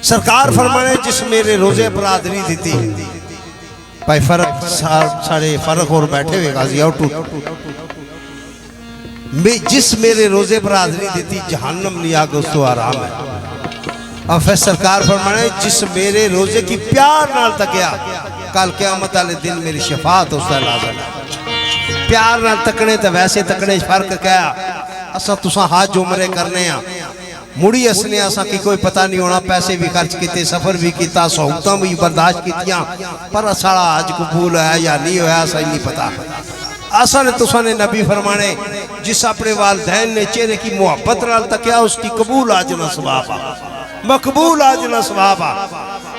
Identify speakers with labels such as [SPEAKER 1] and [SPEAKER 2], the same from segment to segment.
[SPEAKER 1] सरकार फरमाने जिस मेरे रोजे पर हाजिरी देती भाई फर्क साढ़े फर्क और बैठे हुए गाजी आउट जिस मेरे रोजे पर हाजिरी देती जहन्नम नहीं आगे उसको आराम है। और फिर सरकार फरमाने जिस मेरे रोजे की प्यार नाल तकिया कल क़यामत वाले दिन मेरी शफात उसका लाज़िम है। प्यार नाल तकने तो वैसे तकने फर्क क्या असा तुसा हज उमरे करने आ मुड़ी असने असा की कोई पता नहीं होना पैसे भी खर्च किए सफर भी किया सहूलत भी बर्दाश्त कीतियां पर साड़ा हज कबूल है या नहीं होया असा नहीं पता। असा ने तुसा ने नबी फरमाने जिस अपने वालदैन ने चेहरे की मुहब्बत नाल तकिया उसकी कबूल आजना सवाब आ मकबूल आजना सवाब आ।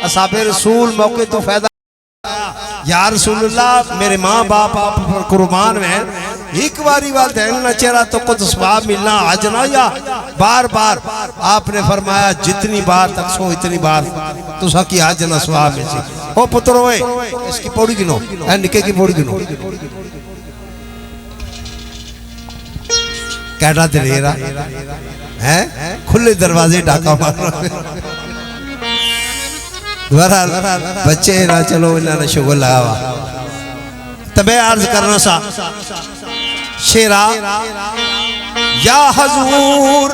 [SPEAKER 1] असाबे रसूल मौके तो फायदा या रसूलुल्लाह मेरे माँ बाप आप पर कुर्बान हैं एक बारी वालदैन ना चेहरा तो कुछ सवाब मिलना आज ना या बार बार आपने फरमाया जितनी बार तक सो इतनी बार तुसा की आज ना सवाब मिल सी। ओ पुत्र ओए इसकी पौड़ी गिनो निके की पौड़ी गिनो कैडा दलेरा है खुले दरवाजे डाका मारो बच्चे ना चलो इन्होंने शुगर लगावा तबे अर्ज करना सा शेरा या हजूर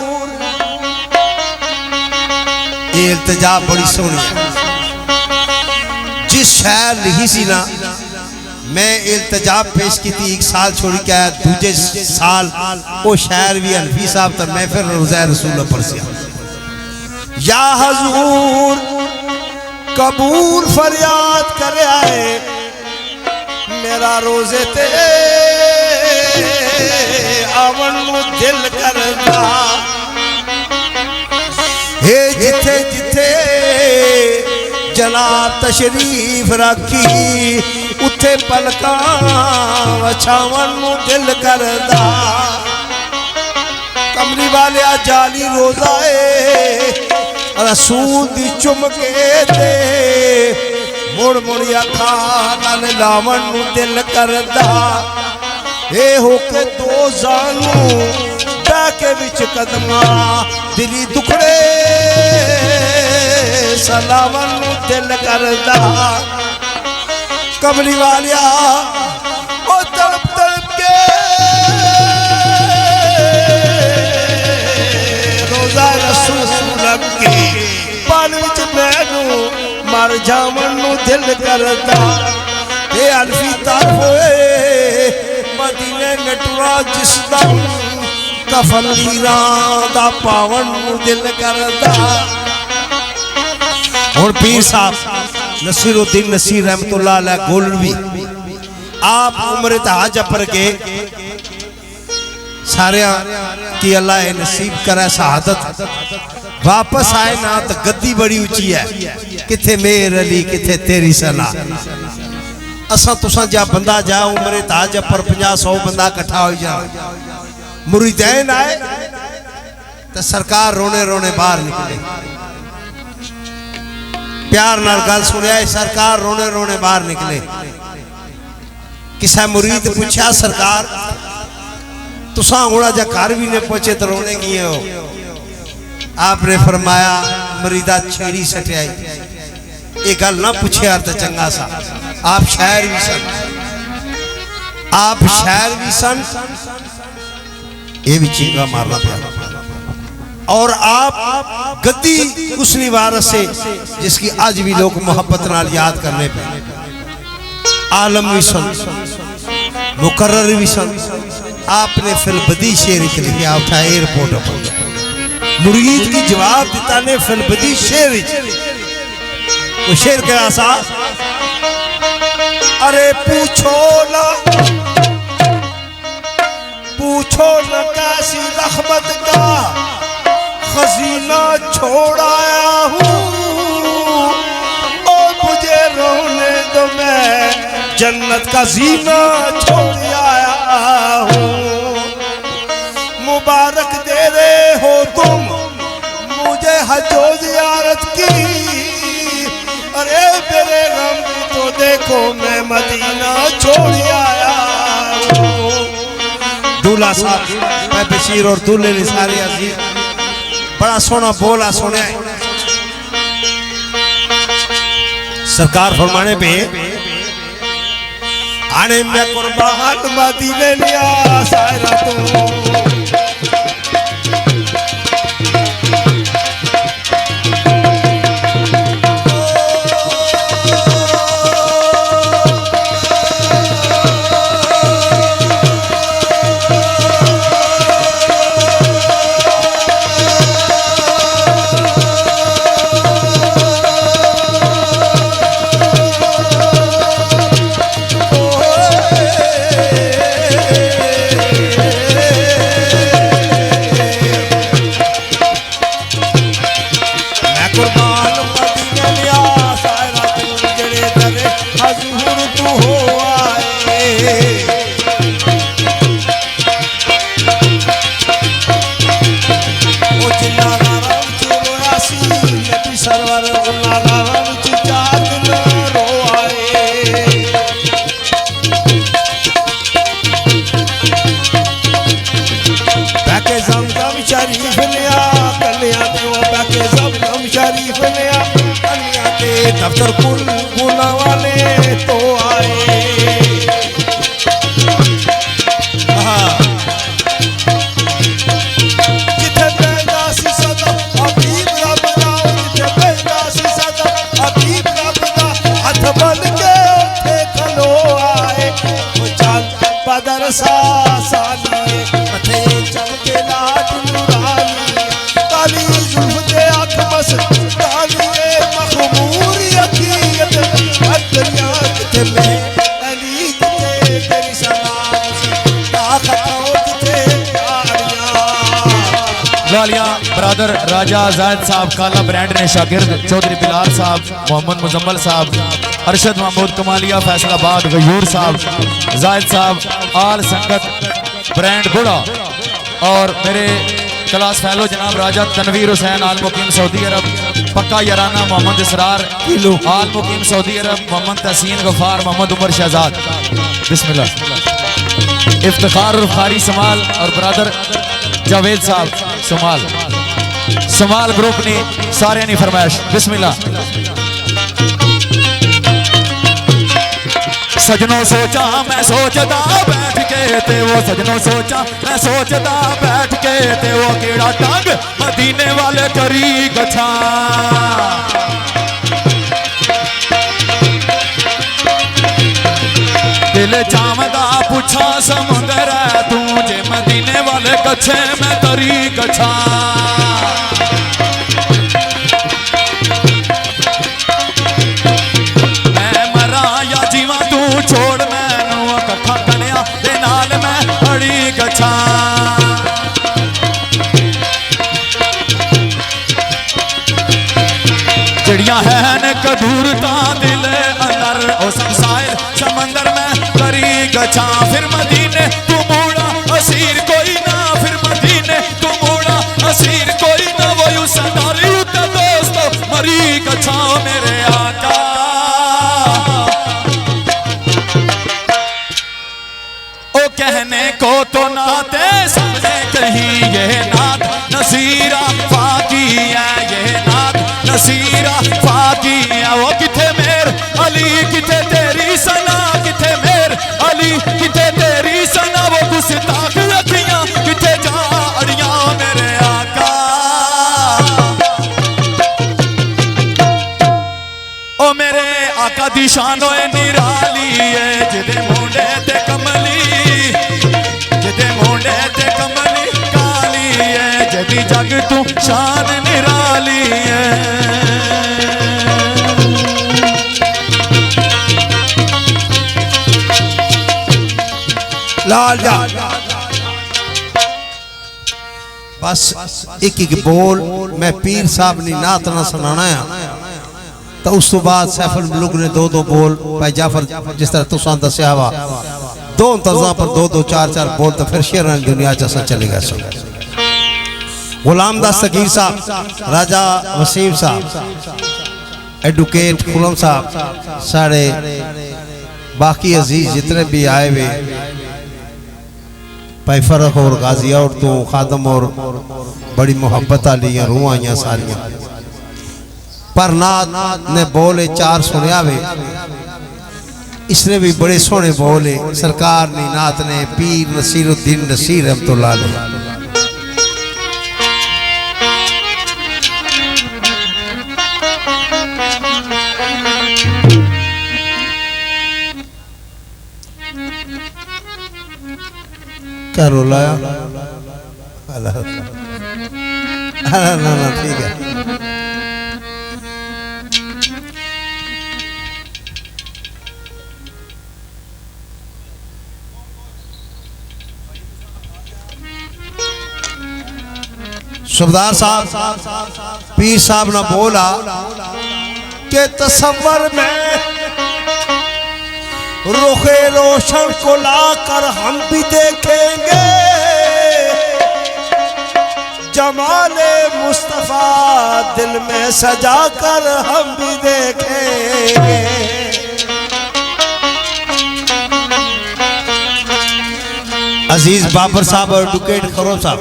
[SPEAKER 1] ये इल्तिजा बड़ी सोहनी है जिस शहर लिखी सी ना मैं इल्तिजा पेश की थी एक साल छोड़ के आया दूजे साल वो शहर भी अल्फी साहब तक मैं फिर रोज़ा रसूल पर से या हजूर कबूल फरियाद कर आए मेरा रोजे ते आवन दिल करदा हे जिथे जिथे जनाब तशरीफ रखी उथे पलका वछावन दिल करदा कमली वाले जाली रोजाए रसूल दी चुमके दे मुड़ मुड़िया खान लावन दिल करदा ए होके दो जानू बैके विच कदमा दिली दुखड़े सलावन दिल करदा कमली वालिया ओ तड़प तड़प के रोजा रसूल के पान विच मैनू मर जावन दिल करदा ते अल्फी तार होए मदीने नटुरा जिसदा कफन लीरा दा पावन दिल करदा। और पीर साहब नसीरुद्दीन नसीर रहमतुल्लाह अलैह गोलवी आप उम्र हज पर के सारे की अल्लाह नसीब करे शहादत वापस आए ना तो गद्दी बड़ी ऊंची है किथे मेर अली किथे तेरी सलाह असा तुसा जा बंदा जा उम्र ताज पर 50-100 बंदा इकट्ठा हो जा मुरीदैन आए तो सरकार रोने रोने बाहर निकले प्यार नाल गल सुनिया सरकार रोने रोने बाहर निकले किसा मुरीद पूछा सरकार तुसा हुणा जा घर भी ने पहुंचे तो रोने गए हो आपने फरमाया मरीदा छेड़ी सटियाई ये गल ना पूछे यार तो चंगा सा आप शायर भी सन आप शायर भी सन ये भी चींगा मारना पड़ा और आप गद्दी उसनी वारस से जिसकी आज भी लोग मोहब्बत नाल याद करने पे आलम भी सन मुकर्रर भी सन आपने फिर बदी शेर लिखा उठा एयरपोर्ट पर मुरीद की जवाब दिता ने फिर बदी शेर वो शेर क्या सा अरे पूछो न कैसी रहमत का खजीना छोड़ आया हूँ और मुझे रोने दो मैं जन्नत का जीना छोड़ आया हूँ मुबारक दे रहे हो तुम मुझे हजो ज़ियारत की अरे मेरे गम तो देखो मैं मदीना छोड़ आया हूँ। दूल्हा साहब मैं बशीर और दूल्हे ने सारे अजीज बड़ा सोना बोला सुने सरकार फरमाने पे आने मैं कुर्बान मदीने लिया सायरा तो दफ्तर पुना वाले तो आए जिथे बैठा सी सदा हबीब रब दा जिथे बैठा सी सदा हबीब रब दा हथ बन के उठे खलो आए वो चांद बदर सा सालिए मथे चमके लाड नूरानी काली जुल्फ दे आंख बस कालिए मखमूर
[SPEAKER 2] लालिया ब्रदर राजा जायद साहब काला ब्रांड ने शागिर्द चौधरी बिलाल साहब मोहम्मद मुजम्मल साहब अरशद महमूद कमालिया फैसलाबाद गयूर साहब जायद साहब आल संगत ब्रांड गुड़ा और मेरे क्लास फैलो जनाब राजा तनवीर हुसैन आल मुकीम सऊदी अरब पक्का याराना मोहम्मद इसरार आल मुकीम सऊदी अरब मोहम्मद तहसीन गफार मोहम्मद उमर शहजाद बिस्मिल्लाह इफ्तिखार खारी समाल और ब्रदर जावेद साहब समाल ग्रुप ने सारे ने फरमाइश बिस्मिल्लाह सजनों सोचा मैं सोचदा बैठ के ते वो सजनों सोचा मैं सोचदा बैठ के ते वो केड़ा टंग मदीने वाले करी गछा दिल चावदा पूछा समुंदर है तू जे मदीने वाले कच्छे मैं तरी गछा मैं मरा या जीवा तू छोड़ मैनू कट्ठा कलिया दे नाल मैं अड़ी गछा चिड़िया है न कदूरता दिल अंदर ओ संसार समंदर में करी गछा फिर मदीने तू मूड़ा असीर कोई ना फिर मदीने तू मूड़ा असीर कोई ना वो यू सदारी उते दोस्तों मरी गछा मेरे आका ओ कहने को तो नाते समझे कहीं ये नात नसीरा फाकी है ये नात नसीरा फाकी है वो किथे मेर अली किथे तेरी सना किथे मेर अली किथे तेरी सना वो गुस्ताख रखियां किथे जा अड़ियां मेरे आका ओ मेरे आका दी शान होए निराली है जिदे मुंडे ते कमली जिदे मुंडे ते कमली काली है जदी जग तू शान निराली है
[SPEAKER 1] लाल जा बस एक एक बोल मैं पीर साहब ने नात ना सुनाना है तो उस तो बाद सैफुल मुल्क ने दो दो बोल भाई जाफर जिस तरह तुसा दस्या हुआ दो तजा पर दो दो चार चार बोल तो फिर शेर दुनिया च चलेगा सब गुलाम दास सगीर साहब राजा वसीम साहब एडवोकेट खुलम साहब सारे बाकी अजीज जितने भी आए हुए भाई फरक और गाजिया और तो खादम और बड़ी मोहब्बत आली रूह आई सारिया पर नाथ ने बोले चार सुनिया वे, इसने भी बड़े सोहने बोले। सरकार ने नाथ ने पीर नसीरुद्दीन नसीर रहमतुल्लाह अलैह क्या रोलाया? ना ठीक है। सुबदार साहब पीर साहब ने बोला कि तसव्वुर में रुखे रोशन को लाकर हम भी देखेंगे, जमाले मुस्तफा दिल में सजा कर हम भी देखेंगे। अजीज बाबर साहब और एडवोकेट खरो साहब,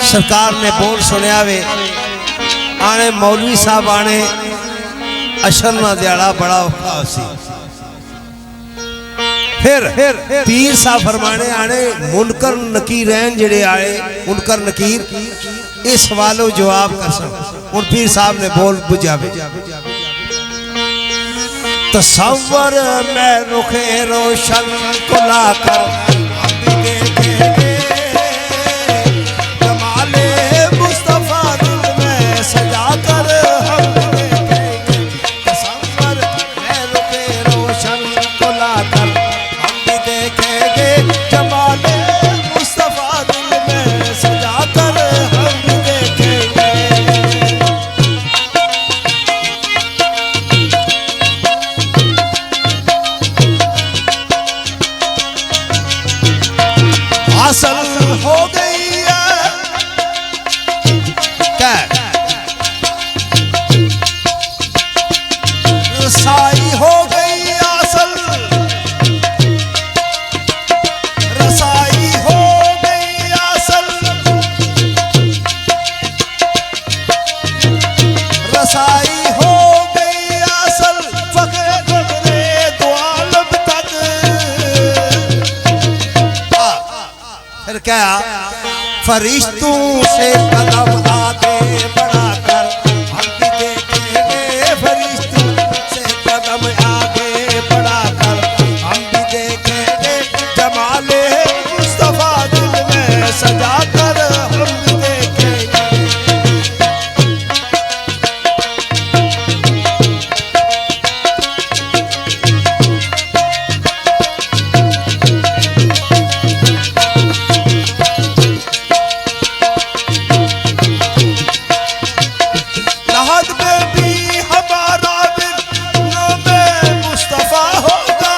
[SPEAKER 1] सरकार ने बोल सुनिया वे, आने मौलवी साहब आने अशर ना दिहाड़ा बड़ा औखा सी। फिर पीर साहब फरमाने आने मुनकर नकीर हैं जेड़े आए, मुनकर नकीर ये सवालों जवाब कर सक। और पीर साहब ने बोल बुझावे, तसव्वुर में रुखे रोशन को लाकर हम भी देखेंगे, जमाले मुस्तफा दिल में सजा कर हम भी देखेंगे। तसव्वुर में रुखे रोशन को लाकर हम भी देखेंगे, जमाले मुस्तफा दिल में सजा कर हम भी देखेंगे। हासिल हो गई है क्या? रसाई हो गई असल, रसाई हो गई असल, रसाई हो गई असल, फकरे दो आलम तक। फिर क्या? फरिश्तों से कदम आगे बढ़ाकर हम भी देखेंगे, फरिश्तों से कदम आगे बढ़ाकर हम भी देखेंगे, जमाले मुस्तफा दिल में सजा कर हम भी देखेंगे। लहद में भी हमारा दिल नामे मुस्तफा होगा,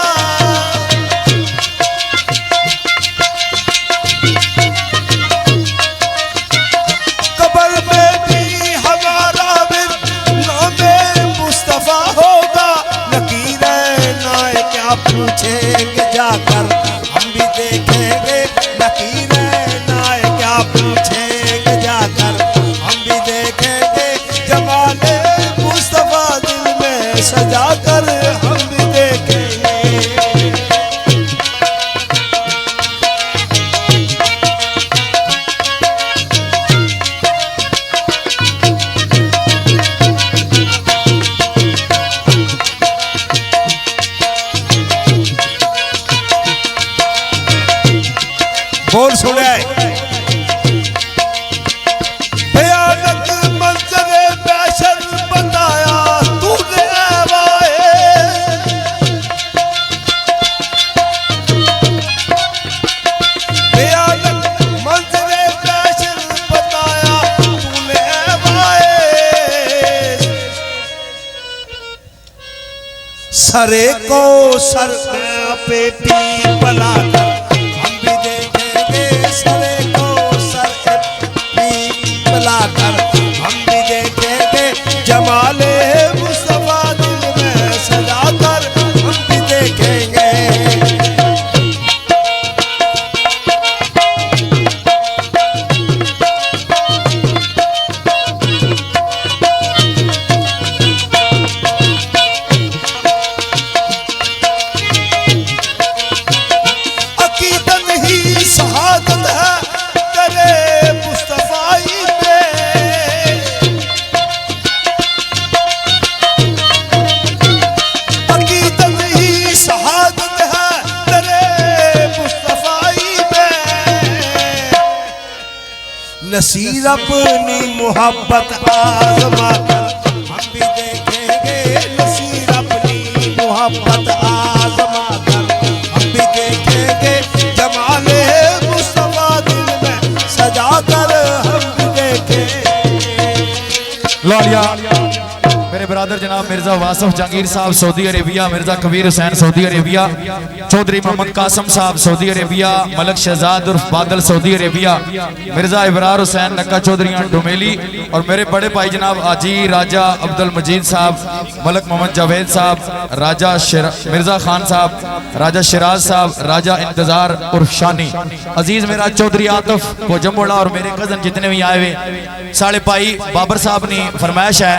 [SPEAKER 1] कब्र में भी हमारा दिल नामे मुस्तफा होगा। नकीर नाए क्या पूछेंगे जाकर हम भी देखेंगे, नकीर नाए क्या पूछेंगे जाकर हम भी देखेंगे, जमाले मुस्तफा दिल में सजा कर हम भी देखेंगे। बोल सुने भयानक मंजरे पैशन बताया तूने वाए, भयानक मंजरे पैशन बताया तूने वाए। सरे को सर पे पी बना कर हम भी देखेंगे, सरे को सर पे पी बना कर हम भी देखेंगे, जमाले मुस्तफा दिल में सजा कर हम भी देखेंगे। नसीर अपनी मोहब्बत आजमा कर हम भी देखेंगे, नसीर अपनी मोहब्बत आजमा कर हम भी देखेंगे, जमाले मुस्तफा दिल में सजा कर हम भी देखेंगे।
[SPEAKER 2] लालिया मेरे ब्रदर जनाब Mirza Wasif Jahangir Sahab Saudi Arabia, Mirza Kabir Hussain Saudi Arabia, Chaudhary Mohammad Qasim Sahab Saudi Arabia, Malak Shahzad उर्फ बादल सऊदी अरेबिया, मिर्जा इबरार हुसैन नक्का चौधरी डोमेली, और मेरे बड़े भाई जनाब आजी राजा अब्दुल मजीद साहब, मलक मोहम्मद जावेद साहब, राजा मिर्जा खान साहब, राजा शिराज साहब, राजा इंतजार उर्फ शानी, अजीज मेरा चौधरी आतिफ कोजमोड़ा, और मेरे कजन जितने भी आए हुए साढ़े भाई बाबर साहब ने फरमाइश है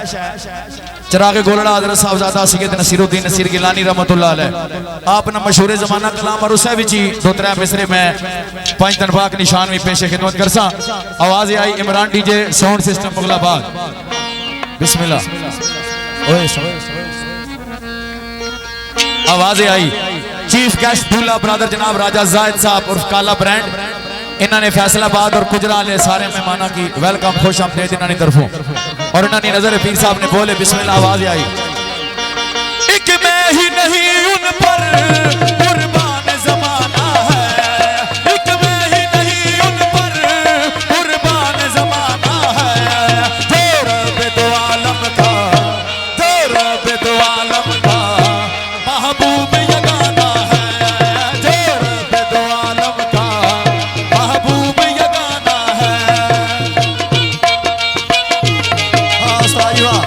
[SPEAKER 2] चिराग गोलड़ा हजरत साहबजादा सैयद नसीरुद्दीन नसीर गिलानी रहमतुल्लाह अलैह आप ना मशहूर जमाना कलाम और उस विच ही दो त्रै मिसरे में पंज तनबाक निशान भी पेशे खिदमत करसा। आवाज आई इमरान डीजे साउंड सिस्टम मुगलाबाद, बिस्मिल्लाह। आवाज आई चीफ गेस्ट दूल्हा ब्रदर जनाब राजा जायद साहब उर्फ काला ब्रांड, इन्होंने फैसलाबाद और कुजरा वाले सारे मेहमानों की वेलकम खुश आमदीद इन्होंने तरफों, और इन्होंने नजर पीर साहब ने बोले बिस्मिल्लाह। आवाज आई एक मैं ही नहीं उन पर कुर्बान जमाना है, एक मैं ही नहीं उन पर कुर्बान जमाना है, जो रब दो आलम का, जो रब दो आलम का महबूब यगाना है, जो रब दो आलम का महबूब यगाना है। हाँ उस्ताद वाह।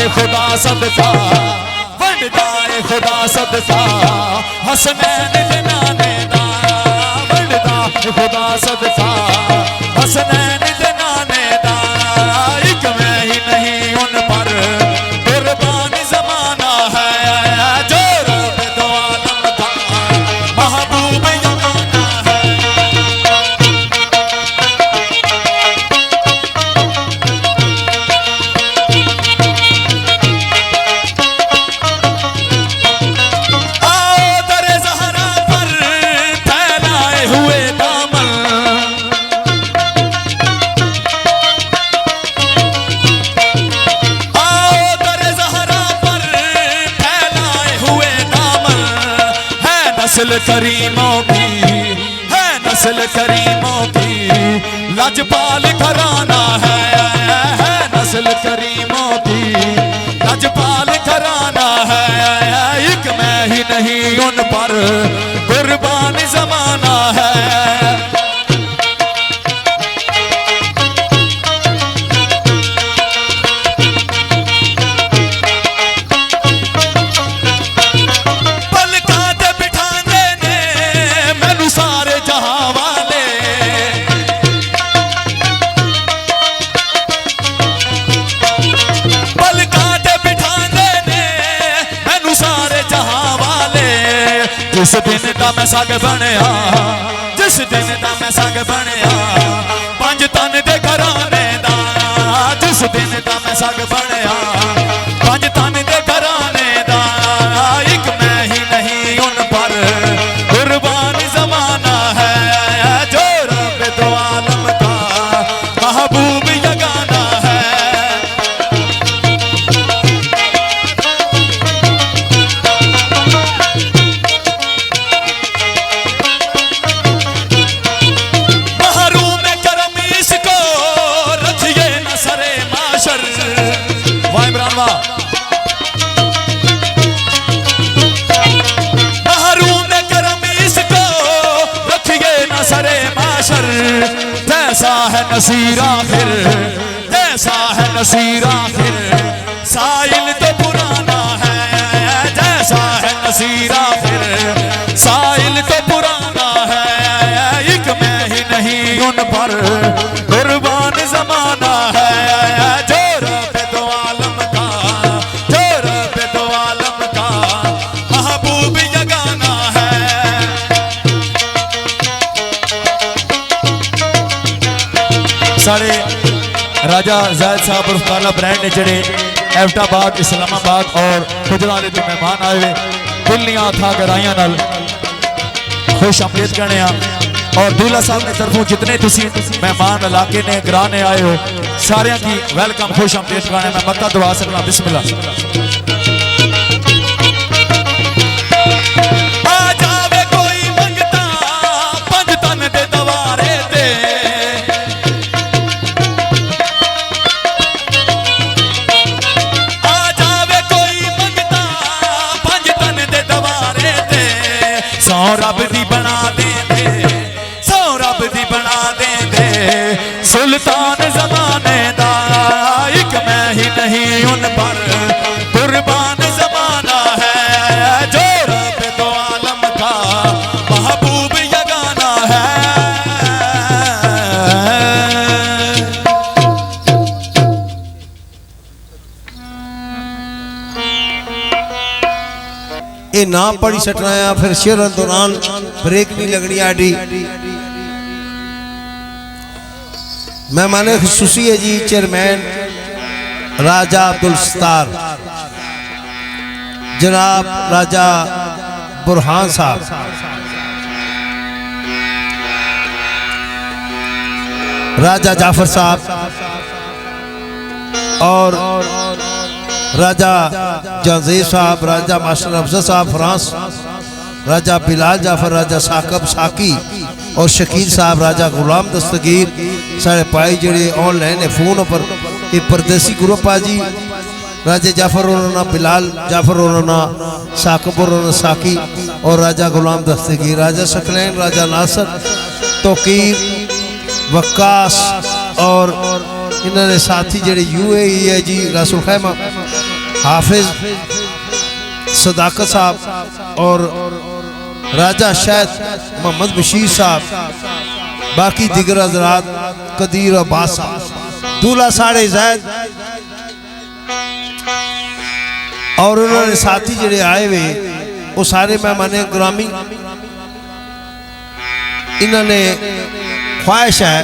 [SPEAKER 2] खुदा सदका वंडदाए खुदा सदका हसनैन जनाने दा, वंडदाए खुदा सदका हसनैन जनाने दा, एक मैं ही नहीं उन पर कुर्बान जमाना है, जो रब दो आलम का महबूब यगाना है। नस्ल करीमों की है, नस्ल करीमों की लजपाल घराना है, नस्ल करीमों की लजपाल घराना है, एक मैं ही नहीं उन पर कुर्बान जमाना है। जिस दिन दा मैं सग बनया, जिस दिन दा मैं सग बनया पंज तन दे घराने दा, जिस दिन दा मैं सग बनया पंज तन दे घराने दा, एक मैं ही नहीं उन पर कुर्बान जमाना है, जो रब दो आलम का महबूब यगाना है। जैसा है नसीर आखिर, जैसा है नसीर आखिर साइल तो पुराना है, जैसा है नसीर आखिर साइल तो पुराना है, एक मैं ही नहीं उन पर कुर्बान जमाना है, जो रब दो आलम का, जो रब दो आलम का साढ़े राजा जायद साहब और काला ब्रांड ने जड़े एबटाबाद इस्लामाबाद और गुजरात के मेहमान आए हुए दिल्लियां था गराइया नाल खुश आमदीद करने और दूल्हा साहब ने तरफों जितने तुसी मेहमान इलाके ने घराने आए हो सारे की वेलकम खुश आमदीद करने मैं मक्का दुआ सकना बिस्मिल्लाह।
[SPEAKER 3] रब दी बना दे सौ रब दी बना दे सुल्तान जमाने दा एक मैं ही नहीं उन पर कुर्बान जमाना है जो रब दो आलम का महबूब यगाना है।
[SPEAKER 1] ये ना पढ़ी सटना है फिर शेर दौरान ब्रेक नहीं लगनी आडी। मेहमान खुसूसी है जी चेयरमैन राजा अब्दुल सत्तार जनाब राजा बुरहान साहब, राजा जाफर साहब और राजा जाजेब साहब, राजा मास्टर अफजल साहब फ्रांस, राजा बिलाल जाफर, राजा साकब साकी और शकील साहब, राजा गुलाम दस्तगीर साढ़े पाई जड़े ऑनलाइन फोन पर ये परदेसी ग्रुप आ जी। राजा जाफर उन्होंने बिलाल जाफर उन्होंने साकब उन्होंने साकी और राजा गुलाम दस्तगीर, राजा शकलैन, राजा नासर तोकीर वक्कास और इन्होंने साथी जड़े UAE है जी रसूल खैमा हाफिज सदाकत साहब और राजा शायद मोहम्मद बशीर साहब, बाकी दिगर हजरात कदीर अब्बास साहब, दूल्हा साढ़े जैद और उन्होंने साथी जड़े आए हुए वो सारे मेहमान ग्रामी। इन्होंने ख्वाहिश है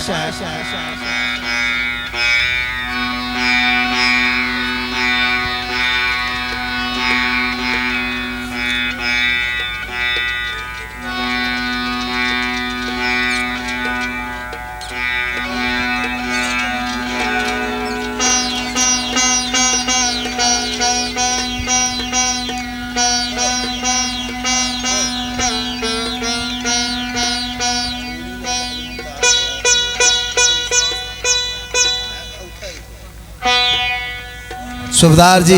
[SPEAKER 1] सुबदार जी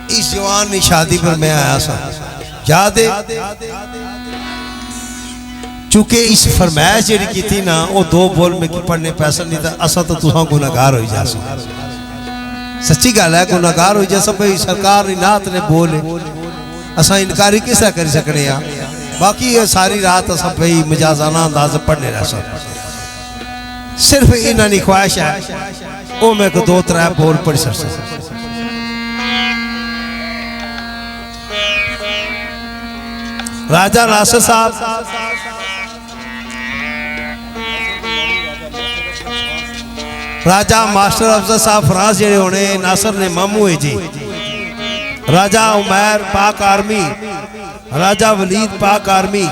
[SPEAKER 1] इस जवान की शादी पर मैं आया सा याद है, चूंकि इस फरमाइश जी की थी ना वो दो बोल में की पढ़ने पैसा नहीं था असा तो तुसा गुनाहगार हो जा सच्ची गल है गुनाहगार हो जा भाई सरकार नात ने बोल असा इनकारी किस कर सकने बाकी ये सारी रात असा भाई मजाजाना अंदाज पढ़ने रह सब सिर्फ इन्होंने ख्वाहिश है वो मैं को दो त्रै बोल पढ़ सकता। राजा नासिर साहब, राजा मास्टर अफजल साहब फ्रांस जेड़े होने नासिर ने मामू है जी, राजा उमैर पाक आर्मी, राजा वलीद पाक आर्मी,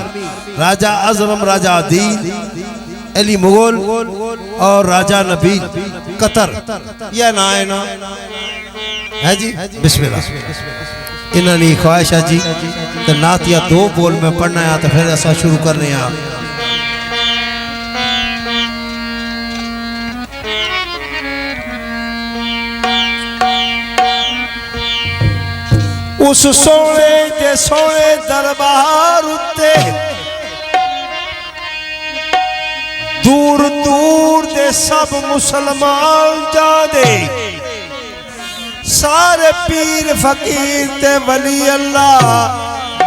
[SPEAKER 1] राजा अजरम, राजा अदील अली मुगल और राजा नबी कतर यह ना है ना है जी। बिस्मिल्लाह इन्होंने ख्वाहिश है जी तो नात या दो बोल में पढ़ना है तो फिर ऐसा शुरू करने हैं। उस सोने के सोने दरबार उत्ते दूर दूर दे सब मुसलमान जादे सारे पीर फकीर ते वली अल्लाह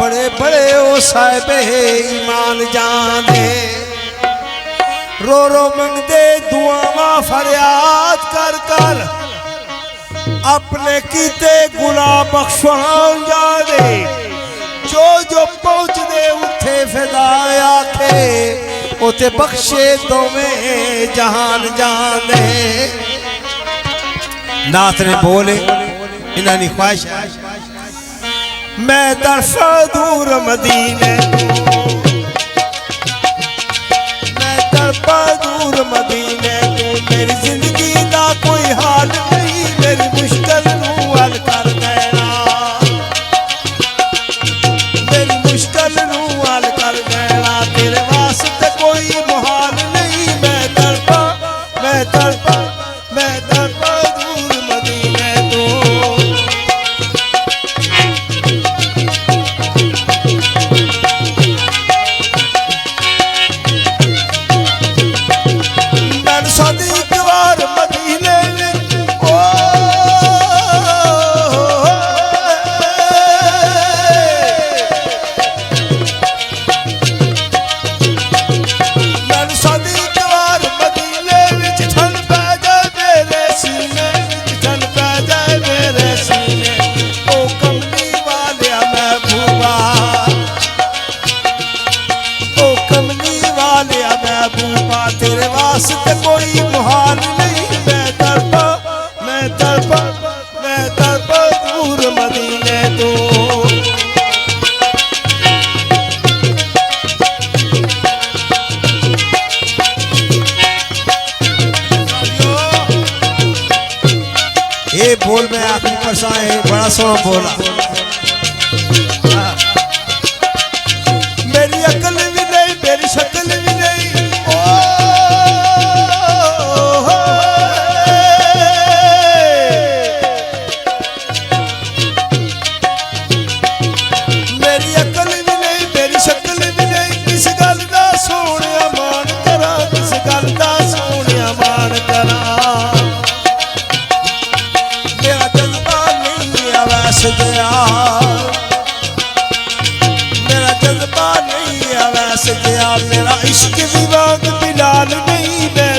[SPEAKER 1] बड़े बड़े ओ साहिबे ईमान जादे रो रो मंगदे दुआवा फरियाद कर कर अपने कीते गुनाह बख्शवान जादे जो जो पहुँचदे उठे फिदा आखे ओ ओते बख्शे दोवें जहान जान दे। नात ने बोले इन्हां दी ख्वाहिश है मैं तरफा दूर मदीने मैं तरफा दूर मदीने तू मेरी जिंदगी दा कोई हाल नहीं मेरी मुश्किल नू हल कर देना मेरी मुश्किल नू हल कर देना तेरे वास्ते कोई मुहाल नहीं मैं तरफा दूर मदीने तू। तेरे वास्ते कोई मुहाल नहीं मैं तरफा दूर मदीने तो। ये बोल में आखिरी परसा है बड़ा सोना बोला मेरी अकल भी नहीं मेरी शक्ल भी नहीं मेरा जज्बा नहीं है वैसे गया मेरा इश्क भी वाग बिलाल नहीं मैं